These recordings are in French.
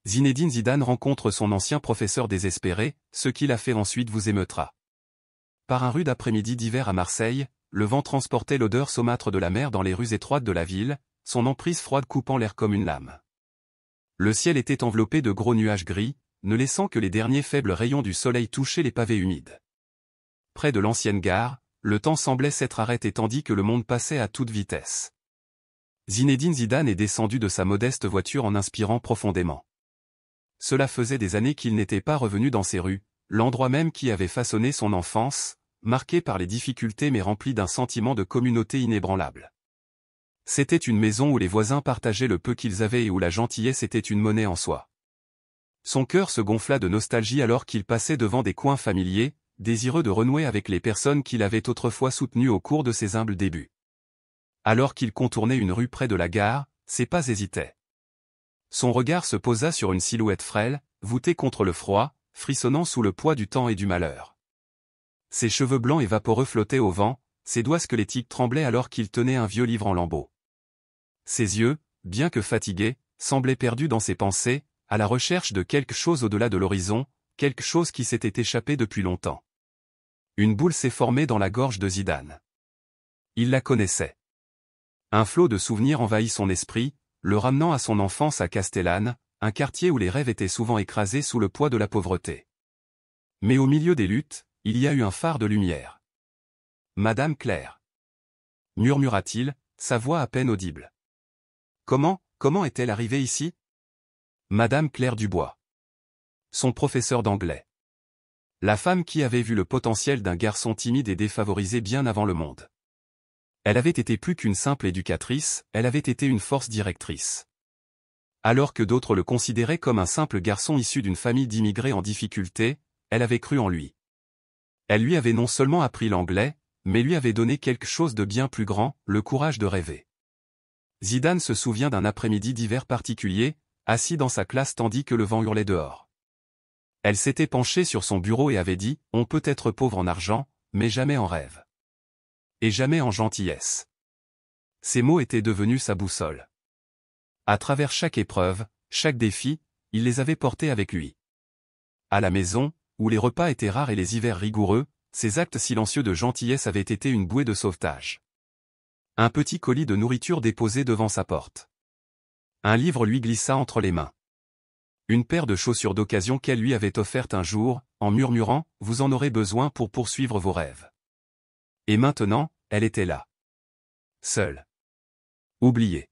Zinedine Zidane rencontre son ancien professeur désespéré, ce qu'il a fait ensuite vous émeutera. Par un rude après-midi d'hiver à Marseille, le vent transportait l'odeur saumâtre de la mer dans les rues étroites de la ville, son emprise froide coupant l'air comme une lame. Le ciel était enveloppé de gros nuages gris, ne laissant que les derniers faibles rayons du soleil toucher les pavés humides. Près de l'ancienne gare, le temps semblait s'être arrêté tandis que le monde passait à toute vitesse. Zinedine Zidane est descendu de sa modeste voiture en inspirant profondément. Cela faisait des années qu'il n'était pas revenu dans ces rues, l'endroit même qui avait façonné son enfance, marqué par les difficultés mais rempli d'un sentiment de communauté inébranlable. C'était une maison où les voisins partageaient le peu qu'ils avaient et où la gentillesse était une monnaie en soi. Son cœur se gonfla de nostalgie alors qu'il passait devant des coins familiers, désireux de renouer avec les personnes qu'il avait autrefois soutenues au cours de ses humbles débuts. Alors qu'il contournait une rue près de la gare, ses pas hésitaient. Son regard se posa sur une silhouette frêle, voûtée contre le froid, frissonnant sous le poids du temps et du malheur. Ses cheveux blancs et vaporeux flottaient au vent, ses doigts squelettiques tremblaient alors qu'il tenait un vieux livre en lambeaux. Ses yeux, bien que fatigués, semblaient perdus dans ses pensées, à la recherche de quelque chose au-delà de l'horizon, quelque chose qui s'était échappé depuis longtemps. Une boule s'est formée dans la gorge de Zidane. Il la connaissait. Un flot de souvenirs envahit son esprit, le ramenant à son enfance à Castellane, un quartier où les rêves étaient souvent écrasés sous le poids de la pauvreté. Mais au milieu des luttes, il y a eu un phare de lumière. Madame Claire, murmura-t-il, sa voix à peine audible. Comment est-elle arrivée ici? Madame Claire Dubois. Son professeur d'anglais. La femme qui avait vu le potentiel d'un garçon timide et défavorisé bien avant le monde. Elle avait été plus qu'une simple éducatrice, elle avait été une force directrice. Alors que d'autres le considéraient comme un simple garçon issu d'une famille d'immigrés en difficulté, elle avait cru en lui. Elle lui avait non seulement appris l'anglais, mais lui avait donné quelque chose de bien plus grand, le courage de rêver. Zidane se souvient d'un après-midi d'hiver particulier, assis dans sa classe tandis que le vent hurlait dehors. Elle s'était penchée sur son bureau et avait dit « On peut être pauvre en argent, mais jamais en rêve. Et jamais en gentillesse. » Ces mots étaient devenus sa boussole. À travers chaque épreuve, chaque défi, il les avait portés avec lui. À la maison, où les repas étaient rares et les hivers rigoureux, ses actes silencieux de gentillesse avaient été une bouée de sauvetage. Un petit colis de nourriture déposé devant sa porte. Un livre lui glissa entre les mains. Une paire de chaussures d'occasion qu'elle lui avait offerte un jour, en murmurant « Vous en aurez besoin pour poursuivre vos rêves. » Et maintenant, elle était là. Seule. Oubliée.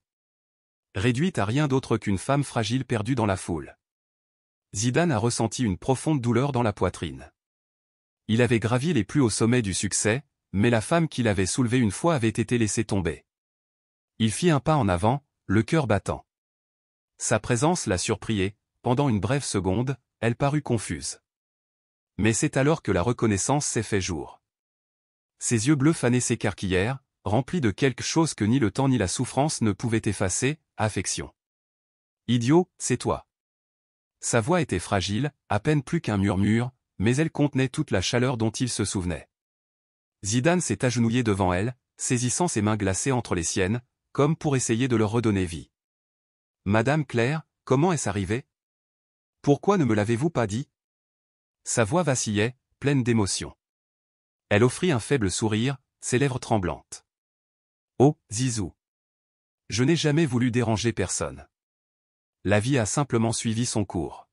Réduite à rien d'autre qu'une femme fragile perdue dans la foule. Zidane a ressenti une profonde douleur dans la poitrine. Il avait gravi les plus hauts sommets du succès, mais la femme qu'il avait soulevée une fois avait été laissée tomber. Il fit un pas en avant, le cœur battant. Sa présence l'a surpris et, pendant une brève seconde, elle parut confuse. Mais c'est alors que la reconnaissance s'est fait jour. Ses yeux bleus fanés s'écarquillèrent, remplis de quelque chose que ni le temps ni la souffrance ne pouvaient effacer, affection. Idiot, c'est toi. Sa voix était fragile, à peine plus qu'un murmure, mais elle contenait toute la chaleur dont il se souvenait. Zidane s'est agenouillé devant elle, saisissant ses mains glacées entre les siennes, comme pour essayer de leur redonner vie. Madame Claire, comment est-ce arrivé? Pourquoi ne me l'avez-vous pas dit? Sa voix vacillait, pleine d'émotion. Elle offrit un faible sourire, ses lèvres tremblantes. Oh, Zizou. Je n'ai jamais voulu déranger personne. La vie a simplement suivi son cours.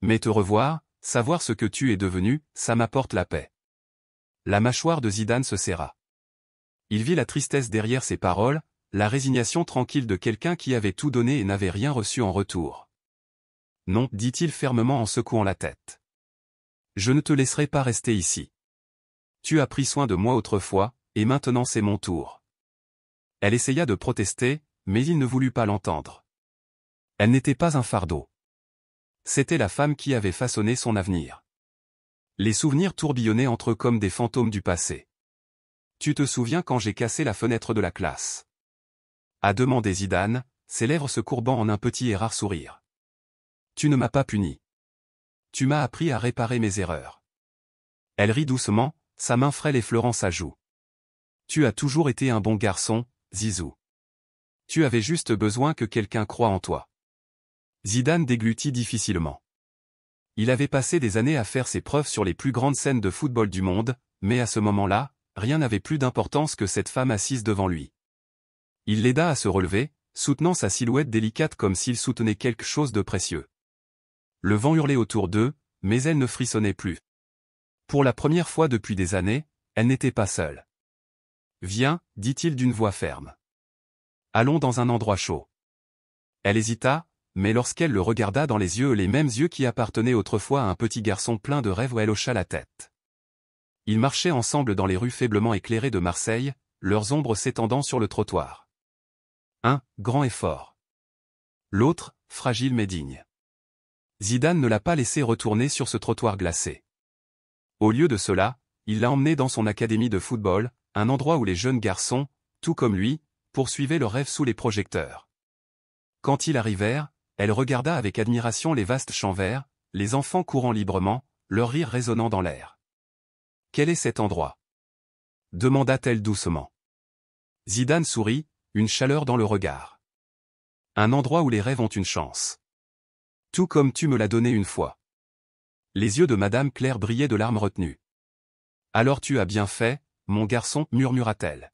Mais te revoir, savoir ce que tu es devenu, ça m'apporte la paix. La mâchoire de Zidane se serra. Il vit la tristesse derrière ses paroles, la résignation tranquille de quelqu'un qui avait tout donné et n'avait rien reçu en retour. Non, dit-il fermement en secouant la tête. Je ne te laisserai pas rester ici. Tu as pris soin de moi autrefois, et maintenant c'est mon tour. Elle essaya de protester, mais il ne voulut pas l'entendre. Elle n'était pas un fardeau. C'était la femme qui avait façonné son avenir. Les souvenirs tourbillonnaient entre eux comme des fantômes du passé. Tu te souviens quand j'ai cassé la fenêtre de la classe? A demandé Zidane, ses lèvres se courbant en un petit et rare sourire. Tu ne m'as pas puni. Tu m'as appris à réparer mes erreurs. Elle rit doucement, sa main frêle effleurant sa joue. Tu as toujours été un bon garçon, Zizou. Tu avais juste besoin que quelqu'un croie en toi. Zidane déglutit difficilement. Il avait passé des années à faire ses preuves sur les plus grandes scènes de football du monde, mais à ce moment-là, rien n'avait plus d'importance que cette femme assise devant lui. Il l'aida à se relever, soutenant sa silhouette délicate comme s'il soutenait quelque chose de précieux. Le vent hurlait autour d'eux, mais elle ne frissonnait plus. Pour la première fois depuis des années, elle n'était pas seule. « Viens », dit-il d'une voix ferme. « Allons dans un endroit chaud. » Elle hésita, mais lorsqu'elle le regarda dans les mêmes yeux qui appartenaient autrefois à un petit garçon plein de rêves, elle hocha la tête. Ils marchaient ensemble dans les rues faiblement éclairées de Marseille, leurs ombres s'étendant sur le trottoir. Un, grand et fort. L'autre, fragile mais digne. Zidane ne l'a pas laissé retourner sur ce trottoir glacé. Au lieu de cela, il l'a emmené dans son académie de football, un endroit où les jeunes garçons, tout comme lui, poursuivaient leurs rêves sous les projecteurs. Quand ils arrivèrent, elle regarda avec admiration les vastes champs verts, les enfants courant librement, leur rire résonnant dans l'air. « Quel est cet endroit » demanda-t-elle doucement. Zidane sourit, une chaleur dans le regard. « Un endroit où les rêves ont une chance. Tout comme tu me l'as donné une fois. » Les yeux de Madame Claire brillaient de larmes retenues. « Alors tu as bien fait, mon garçon, murmura-t-elle.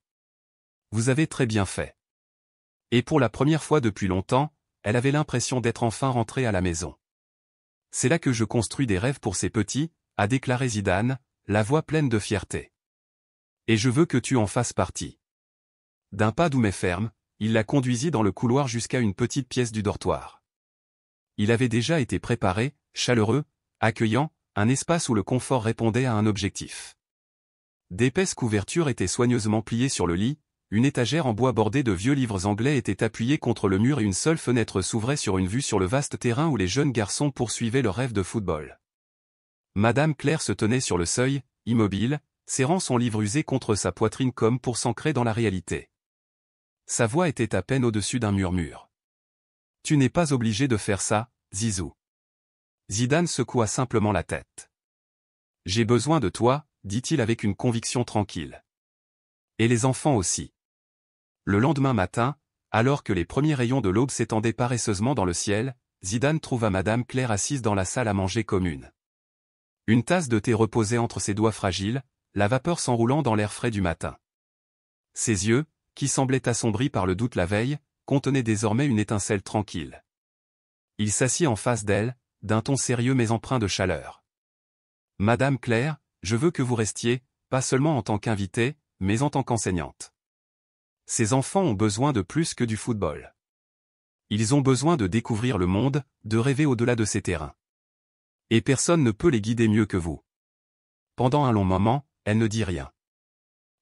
Vous avez très bien fait. » Et pour la première fois depuis longtemps, elle avait l'impression d'être enfin rentrée à la maison. « C'est là que je construis des rêves pour ces petits, » a déclaré Zidane, la voix pleine de fierté. « Et je veux que tu en fasses partie. » D'un pas doux mais ferme, il la conduisit dans le couloir jusqu'à une petite pièce du dortoir. Il avait déjà été préparé, chaleureux, accueillant, un espace où le confort répondait à un objectif. D'épaisses couvertures étaient soigneusement pliées sur le lit, une étagère en bois bordée de vieux livres anglais était appuyée contre le mur et une seule fenêtre s'ouvrait sur une vue sur le vaste terrain où les jeunes garçons poursuivaient leur rêve de football. Madame Claire se tenait sur le seuil, immobile, serrant son livre usé contre sa poitrine comme pour s'ancrer dans la réalité. Sa voix était à peine au-dessus d'un murmure. « Tu n'es pas obligé de faire ça, Zizou. » Zidane secoua simplement la tête. « J'ai besoin de toi, » dit-il avec une conviction tranquille. « Et les enfants aussi. » Le lendemain matin, alors que les premiers rayons de l'aube s'étendaient paresseusement dans le ciel, Zidane trouva Madame Claire assise dans la salle à manger commune. Une tasse de thé reposait entre ses doigts fragiles, la vapeur s'enroulant dans l'air frais du matin. Ses yeux, qui semblaient assombris par le doute la veille, contenaient désormais une étincelle tranquille. Il s'assit en face d'elle, d'un ton sérieux mais empreint de chaleur. « Madame Claire, je veux que vous restiez, pas seulement en tant qu'invitée, mais en tant qu'enseignante. Ces enfants ont besoin de plus que du football. Ils ont besoin de découvrir le monde, de rêver au-delà de ces terrains. Et personne ne peut les guider mieux que vous. » Pendant un long moment, elle ne dit rien.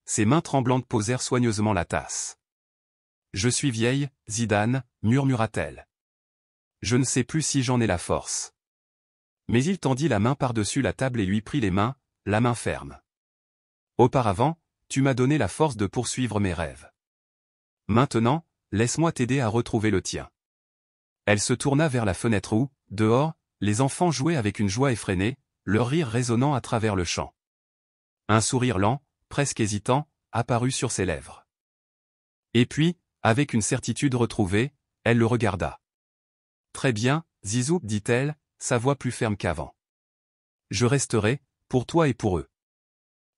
Ses mains tremblantes posèrent soigneusement la tasse. « Je suis vieille, Zidane, » murmura-t-elle. « Je ne sais plus si j'en ai la force. » Mais il tendit la main par-dessus la table et lui prit les mains, la main ferme. « Auparavant, tu m'as donné la force de poursuivre mes rêves. Maintenant, laisse-moi t'aider à retrouver le tien. » Elle se tourna vers la fenêtre où, dehors, les enfants jouaient avec une joie effrénée, leur rire résonnant à travers le champ. Un sourire lent, presque hésitant, apparut sur ses lèvres. Et puis, avec une certitude retrouvée, elle le regarda. « Très bien, Zizou, » dit-elle, sa voix plus ferme qu'avant. « Je resterai, pour toi et pour eux. »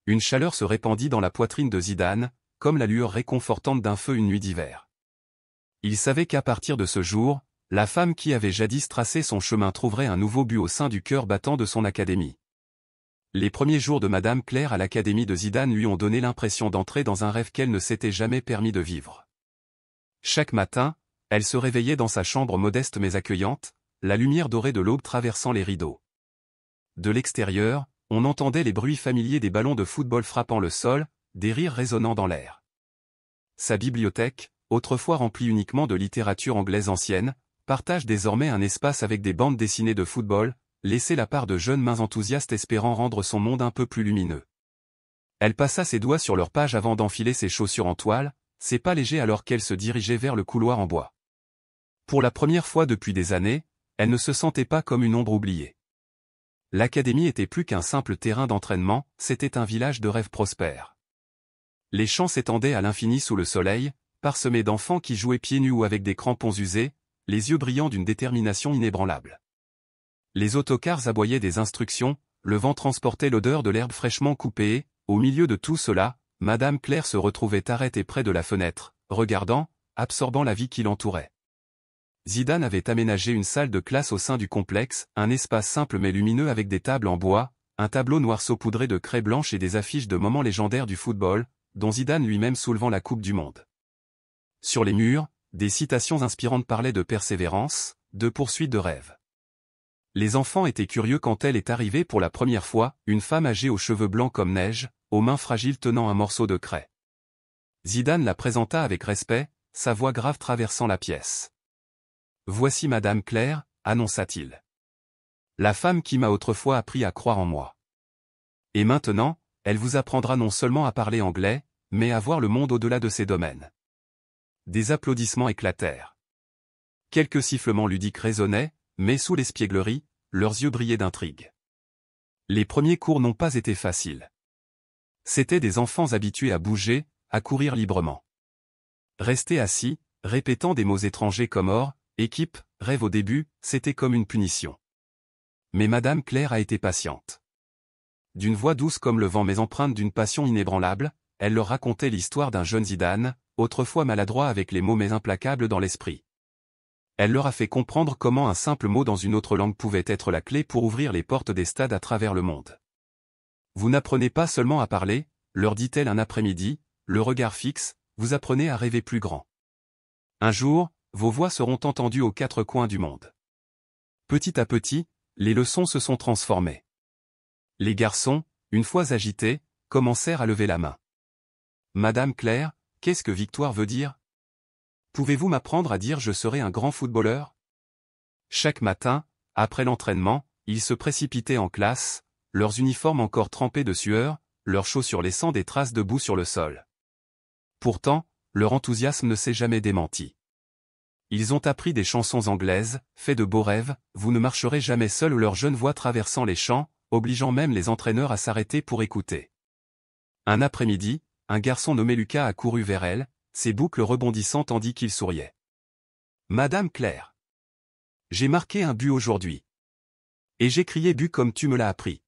Une chaleur se répandit dans la poitrine de Zidane, comme la lueur réconfortante d'un feu une nuit d'hiver. Il savait qu'à partir de ce jour, la femme qui avait jadis tracé son chemin trouverait un nouveau but au sein du cœur battant de son académie. Les premiers jours de Madame Claire à l'académie de Zidane lui ont donné l'impression d'entrer dans un rêve qu'elle ne s'était jamais permis de vivre. Chaque matin, elle se réveillait dans sa chambre modeste mais accueillante, la lumière dorée de l'aube traversant les rideaux. De l'extérieur, on entendait les bruits familiers des ballons de football frappant le sol, des rires résonnant dans l'air. Sa bibliothèque, autrefois remplie uniquement de littérature anglaise ancienne, partage désormais un espace avec des bandes dessinées de football, laissées la part de jeunes mains enthousiastes espérant rendre son monde un peu plus lumineux. Elle passa ses doigts sur leurs pages avant d'enfiler ses chaussures en toile, ses pas légers alors qu'elle se dirigeait vers le couloir en bois. Pour la première fois depuis des années, elle ne se sentait pas comme une ombre oubliée. L'académie était plus qu'un simple terrain d'entraînement, c'était un village de rêves prospères. Les champs s'étendaient à l'infini sous le soleil, parsemés d'enfants qui jouaient pieds nus ou avec des crampons usés, les yeux brillants d'une détermination inébranlable. Les autocars aboyaient des instructions, le vent transportait l'odeur de l'herbe fraîchement coupée et, au milieu de tout cela, Madame Claire se retrouvait arrêtée près de la fenêtre, regardant, absorbant la vie qui l'entourait. Zidane avait aménagé une salle de classe au sein du complexe, un espace simple mais lumineux avec des tables en bois, un tableau noir saupoudré de craie blanche et des affiches de moments légendaires du football, dont Zidane lui-même soulevant la Coupe du Monde. Sur les murs, des citations inspirantes parlaient de persévérance, de poursuite de rêve. Les enfants étaient curieux quand elle est arrivée pour la première fois, une femme âgée aux cheveux blancs comme neige, aux mains fragiles tenant un morceau de craie. Zidane la présenta avec respect, sa voix grave traversant la pièce. « Voici Madame Claire », annonça-t-il. « La femme qui m'a autrefois appris à croire en moi. Et maintenant, elle vous apprendra non seulement à parler anglais, mais à voir le monde au-delà de ses domaines. » Des applaudissements éclatèrent. Quelques sifflements ludiques résonnaient, mais sous l'espièglerie, leurs yeux brillaient d'intrigue. Les premiers cours n'ont pas été faciles. C'étaient des enfants habitués à bouger, à courir librement. Rester assis, répétant des mots étrangers comme or, équipe, rêve au début, c'était comme une punition. Mais Madame Claire a été patiente. D'une voix douce comme le vent mais empreinte d'une passion inébranlable, elle leur racontait l'histoire d'un jeune Zidane, autrefois maladroit avec les mots mais implacable dans l'esprit. Elle leur a fait comprendre comment un simple mot dans une autre langue pouvait être la clé pour ouvrir les portes des stades à travers le monde. Vous n'apprenez pas seulement à parler, leur dit-elle un après-midi, le regard fixe, vous apprenez à rêver plus grand. Un jour, vos voix seront entendues aux quatre coins du monde. Petit à petit, les leçons se sont transformées. Les garçons, une fois agités, commencèrent à lever la main. Madame Claire, qu'est-ce que victoire veut dire? Pouvez-vous m'apprendre à dire je serai un grand footballeur? Chaque matin, après l'entraînement, ils se précipitaient en classe, leurs uniformes encore trempés de sueur, leurs chaussures laissant des traces de boue sur le sol. Pourtant, leur enthousiasme ne s'est jamais démenti. Ils ont appris des chansons anglaises, fait de beaux rêves, vous ne marcherez jamais seul, leur jeune voix traversant les champs, obligeant même les entraîneurs à s'arrêter pour écouter. Un après-midi, un garçon nommé Lucas a couru vers elle, ses boucles rebondissant tandis qu'il souriait. « Madame Claire. J'ai marqué un but aujourd'hui. Et j'ai crié but comme tu me l'as appris. »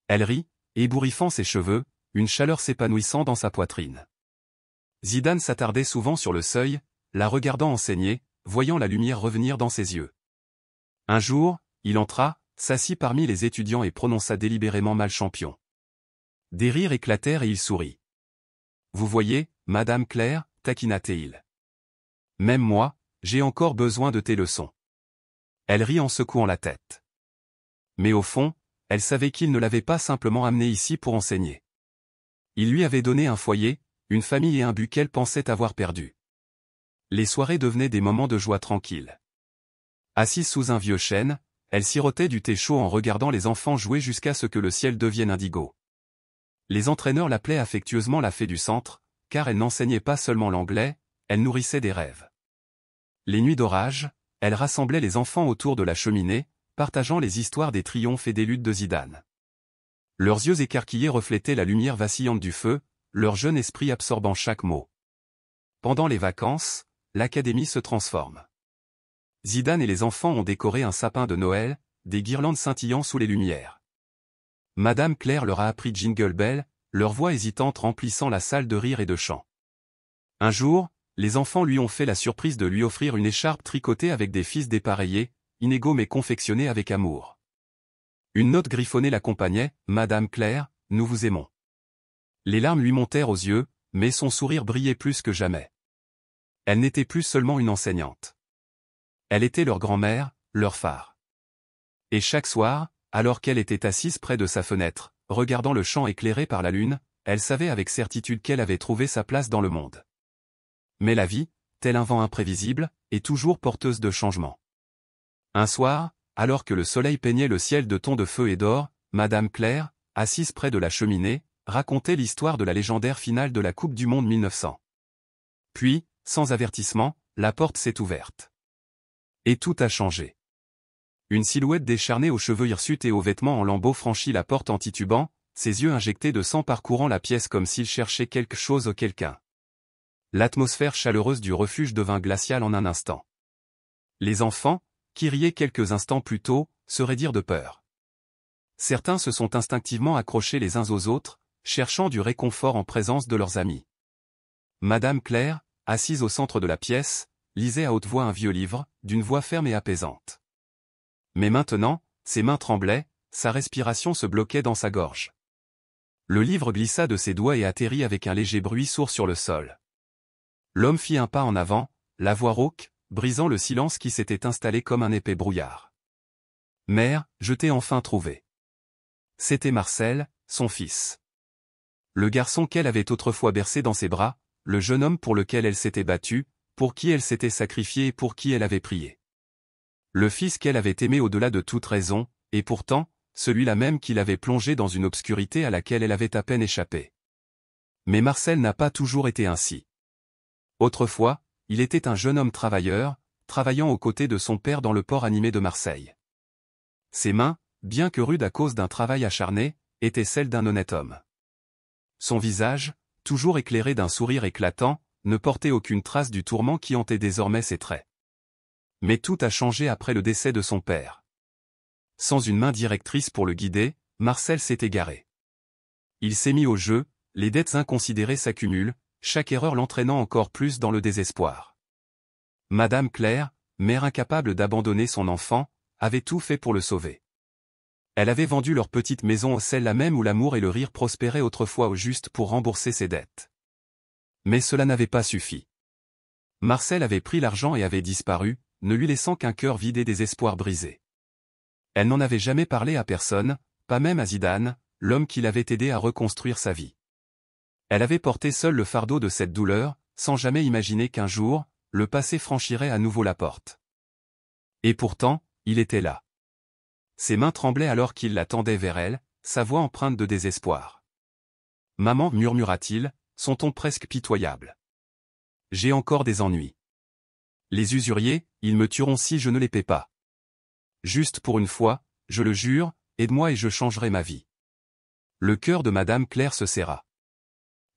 Elle rit, ébouriffant ses cheveux, une chaleur s'épanouissant dans sa poitrine. Zidane s'attardait souvent sur le seuil, la regardant enseigner, voyant la lumière revenir dans ses yeux. Un jour, il entra, s'assit parmi les étudiants et prononça délibérément mal champion. Des rires éclatèrent et il sourit. « Vous voyez, Madame Claire, taquina-t-il. Même moi, j'ai encore besoin de tes leçons. » Elle rit en secouant la tête. Mais au fond, elle savait qu'il ne l'avait pas simplement amené ici pour enseigner. Il lui avait donné un foyer, une famille et un but qu'elle pensait avoir perdu. Les soirées devenaient des moments de joie tranquille. Assise sous un vieux chêne, elle sirotait du thé chaud en regardant les enfants jouer jusqu'à ce que le ciel devienne indigo. Les entraîneurs l'appelaient affectueusement la fée du centre, car elle n'enseignait pas seulement l'anglais, elle nourrissait des rêves. Les nuits d'orage, elle rassemblait les enfants autour de la cheminée, partageant les histoires des triomphes et des luttes de Zidane. Leurs yeux écarquillés reflétaient la lumière vacillante du feu, leur jeune esprit absorbant chaque mot. Pendant les vacances, l'académie se transforme. Zidane et les enfants ont décoré un sapin de Noël, des guirlandes scintillant sous les lumières. Madame Claire leur a appris Jingle Bell, leur voix hésitante remplissant la salle de rire et de chants. Un jour, les enfants lui ont fait la surprise de lui offrir une écharpe tricotée avec des fils dépareillés, inégaux mais confectionnés avec amour. Une note griffonnée l'accompagnait, « Madame Claire, nous vous aimons. » Les larmes lui montèrent aux yeux, mais son sourire brillait plus que jamais. Elle n'était plus seulement une enseignante. Elle était leur grand-mère, leur phare. Et chaque soir, alors qu'elle était assise près de sa fenêtre, regardant le champ éclairé par la lune, elle savait avec certitude qu'elle avait trouvé sa place dans le monde. Mais la vie, tel un vent imprévisible, est toujours porteuse de changements. Un soir, alors que le soleil peignait le ciel de tons de feu et d'or, Madame Claire, assise près de la cheminée, racontait l'histoire de la légendaire finale de la Coupe du Monde 1900. Puis, sans avertissement, la porte s'est ouverte. Et tout a changé. Une silhouette décharnée aux cheveux hirsutes et aux vêtements en lambeaux franchit la porte en titubant, ses yeux injectés de sang parcourant la pièce comme s'il cherchait quelque chose ou quelqu'un. L'atmosphère chaleureuse du refuge devint glaciale en un instant. Les enfants, qui riaient quelques instants plus tôt, se raidirent de peur. Certains se sont instinctivement accrochés les uns aux autres, cherchant du réconfort en présence de leurs amis. Madame Claire, assise au centre de la pièce, lisait à haute voix un vieux livre, d'une voix ferme et apaisante. Mais maintenant, ses mains tremblaient, sa respiration se bloquait dans sa gorge. Le livre glissa de ses doigts et atterrit avec un léger bruit sourd sur le sol. L'homme fit un pas en avant, la voix rauque, brisant le silence qui s'était installé comme un épais brouillard. « Mère, je t'ai enfin trouvé. » C'était Marcel, son fils. Le garçon qu'elle avait autrefois bercé dans ses bras, le jeune homme pour lequel elle s'était battue, pour qui elle s'était sacrifiée et pour qui elle avait prié. Le fils qu'elle avait aimé au-delà de toute raison, et pourtant, celui-là même qui l'avait plongé dans une obscurité à laquelle elle avait à peine échappé. Mais Marcel n'a pas toujours été ainsi. Autrefois, il était un jeune homme travailleur, travaillant aux côtés de son père dans le port animé de Marseille. Ses mains, bien que rudes à cause d'un travail acharné, étaient celles d'un honnête homme. Son visage, toujours éclairé d'un sourire éclatant, ne portait aucune trace du tourment qui hantait désormais ses traits. Mais tout a changé après le décès de son père. Sans une main directrice pour le guider, Marcel s'est égaré. Il s'est mis au jeu, les dettes inconsidérées s'accumulent, chaque erreur l'entraînant encore plus dans le désespoir. Madame Claire, mère incapable d'abandonner son enfant, avait tout fait pour le sauver. Elle avait vendu leur petite maison, celle-là même où l'amour et le rire prospéraient autrefois au juste pour rembourser ses dettes. Mais cela n'avait pas suffi. Marcel avait pris l'argent et avait disparu, ne lui laissant qu'un cœur vide et des espoirs brisés. Elle n'en avait jamais parlé à personne, pas même à Zidane, l'homme qui l'avait aidé à reconstruire sa vie. Elle avait porté seule le fardeau de cette douleur, sans jamais imaginer qu'un jour, le passé franchirait à nouveau la porte. Et pourtant, il était là. Ses mains tremblaient alors qu'il la tendait vers elle, sa voix empreinte de désespoir. « Maman, murmura-t-il, son ton presque pitoyable. J'ai encore des ennuis. Les usuriers, ils me tueront si je ne les paie pas. Juste pour une fois, je le jure, aide-moi et je changerai ma vie. » Le cœur de Madame Claire se serra.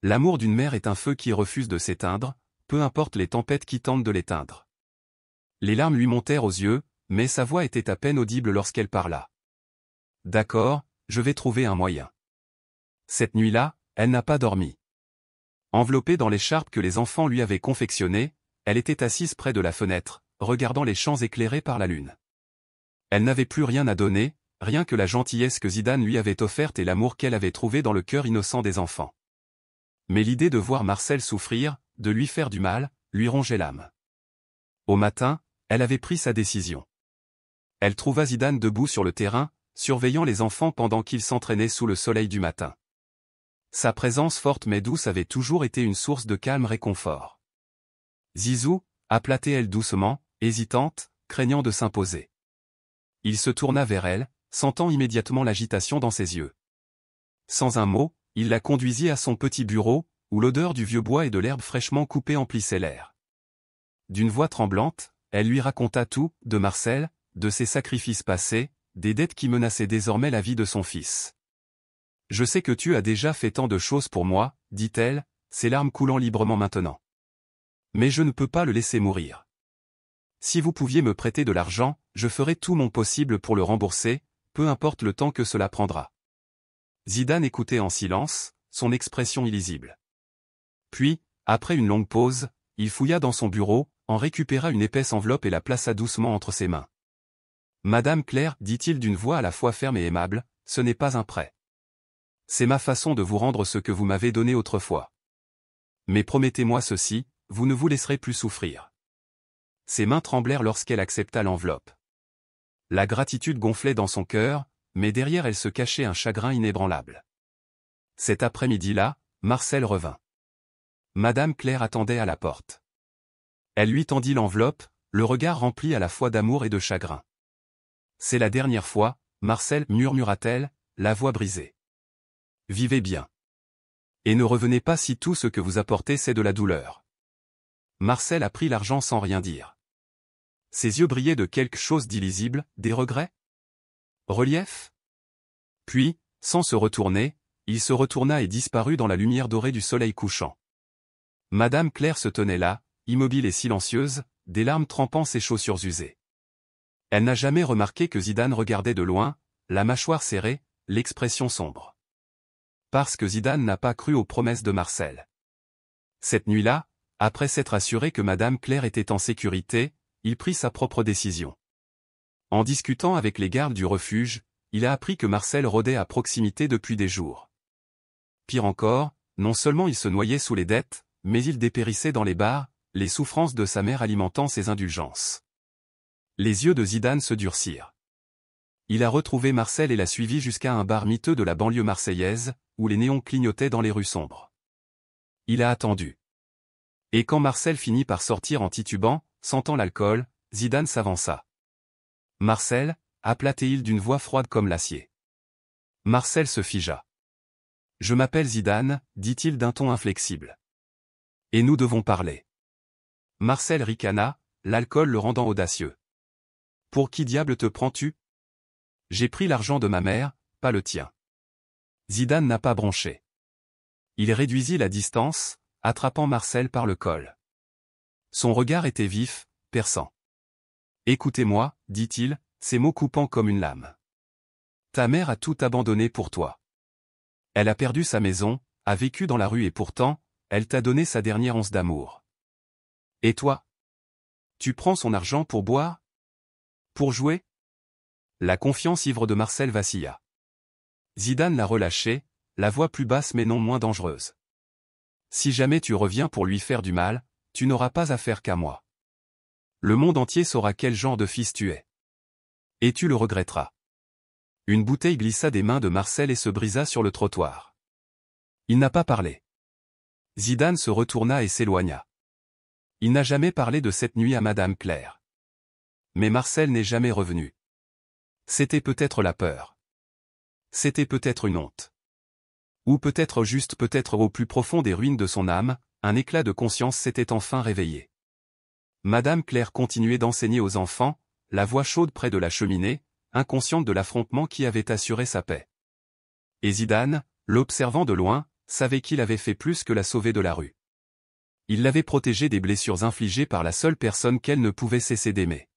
L'amour d'une mère est un feu qui refuse de s'éteindre, peu importe les tempêtes qui tentent de l'éteindre. Les larmes lui montèrent aux yeux, mais sa voix était à peine audible lorsqu'elle parla. « D'accord, je vais trouver un moyen. » Cette nuit-là, elle n'a pas dormi. Enveloppée dans l'écharpe que les enfants lui avaient confectionnée, elle était assise près de la fenêtre, regardant les champs éclairés par la lune. Elle n'avait plus rien à donner, rien que la gentillesse que Zidane lui avait offerte et l'amour qu'elle avait trouvé dans le cœur innocent des enfants. Mais l'idée de voir Marcel souffrir, de lui faire du mal, lui rongeait l'âme. Au matin, elle avait pris sa décision. Elle trouva Zidane debout sur le terrain, surveillant les enfants pendant qu'ils s'entraînaient sous le soleil du matin. Sa présence forte mais douce avait toujours été une source de calme réconfort. « Zizou » appela-t-elle doucement, hésitante, craignant de s'imposer. Il se tourna vers elle, sentant immédiatement l'agitation dans ses yeux. Sans un mot, il la conduisit à son petit bureau, où l'odeur du vieux bois et de l'herbe fraîchement coupée emplissait l'air. D'une voix tremblante, elle lui raconta tout, de Marcel, de ses sacrifices passés, des dettes qui menaçaient désormais la vie de son fils. « Je sais que tu as déjà fait tant de choses pour moi, dit-elle, ses larmes coulant librement maintenant. Mais je ne peux pas le laisser mourir. Si vous pouviez me prêter de l'argent, je ferai tout mon possible pour le rembourser, peu importe le temps que cela prendra. » Zidane écoutait en silence, son expression illisible. Puis, après une longue pause, il fouilla dans son bureau, en récupéra une épaisse enveloppe et la plaça doucement entre ses mains. « Madame Claire, dit-il d'une voix à la fois ferme et aimable, ce n'est pas un prêt. C'est ma façon de vous rendre ce que vous m'avez donné autrefois. Mais promettez-moi ceci, vous ne vous laisserez plus souffrir. » Ses mains tremblèrent lorsqu'elle accepta l'enveloppe. La gratitude gonflait dans son cœur, mais derrière elle se cachait un chagrin inébranlable. Cet après-midi-là, Marcel revint. Madame Claire attendait à la porte. Elle lui tendit l'enveloppe, le regard rempli à la fois d'amour et de chagrin. « C'est la dernière fois, Marcel, murmura-t-elle, la voix brisée. Vivez bien. Et ne revenez pas si tout ce que vous apportez c'est de la douleur. » Marcel a pris l'argent sans rien dire. Ses yeux brillaient de quelque chose d'illisible, des regrets? Relief? Puis, sans se retourner, il se retourna et disparut dans la lumière dorée du soleil couchant. Madame Claire se tenait là, immobile et silencieuse, des larmes trempant ses chaussures usées. Elle n'a jamais remarqué que Zidane regardait de loin, la mâchoire serrée, l'expression sombre. Parce que Zidane n'a pas cru aux promesses de Marcel. Cette nuit-là, après s'être assuré que Madame Claire était en sécurité, il prit sa propre décision. En discutant avec les gardes du refuge, il a appris que Marcel rôdait à proximité depuis des jours. Pire encore, non seulement il se noyait sous les dettes, mais il dépérissait dans les bars, les souffrances de sa mère alimentant ses indulgences. Les yeux de Zidane se durcirent. Il a retrouvé Marcel et l'a suivi jusqu'à un bar miteux de la banlieue marseillaise, où les néons clignotaient dans les rues sombres. Il a attendu. Et quand Marcel finit par sortir en titubant, sentant l'alcool, Zidane s'avança. « Marcel » appela-t-il d'une voix froide comme l'acier. Marcel se figea. « Je m'appelle Zidane » dit-il d'un ton inflexible. « Et nous devons parler. » Marcel ricana, l'alcool le rendant audacieux. « Pour qui diable te prends-tu ? J'ai pris l'argent de ma mère, pas le tien. » Zidane n'a pas bronché. Il réduisit la distance, attrapant Marcel par le col. Son regard était vif, perçant. « Écoutez-moi, dit-il, ses mots coupants comme une lame. Ta mère a tout abandonné pour toi. Elle a perdu sa maison, a vécu dans la rue et pourtant, elle t'a donné sa dernière once d'amour. Et toi ? Tu prends son argent pour boire ? Pour jouer ? » La confiance ivre de Marcel vacilla. Zidane l'a relâché, la voix plus basse mais non moins dangereuse. « Si jamais tu reviens pour lui faire du mal, tu n'auras pas affaire qu'à moi. Le monde entier saura quel genre de fils tu es. Et tu le regretteras. » Une bouteille glissa des mains de Marcel et se brisa sur le trottoir. Il n'a pas parlé. Zidane se retourna et s'éloigna. Il n'a jamais parlé de cette nuit à Madame Claire. Mais Marcel n'est jamais revenu. C'était peut-être la peur. C'était peut-être une honte. Ou peut-être juste peut-être au plus profond des ruines de son âme, un éclat de conscience s'était enfin réveillé. Madame Claire continuait d'enseigner aux enfants, la voix chaude près de la cheminée, inconsciente de l'affrontement qui avait assuré sa paix. Et Zidane, l'observant de loin, savait qu'il avait fait plus que la sauver de la rue. Il l'avait protégée des blessures infligées par la seule personne qu'elle ne pouvait cesser d'aimer.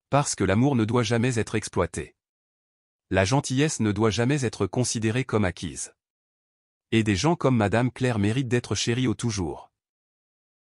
Parce que l'amour ne doit jamais être exploité. La gentillesse ne doit jamais être considérée comme acquise. Et des gens comme Madame Claire méritent d'être chéris au toujours.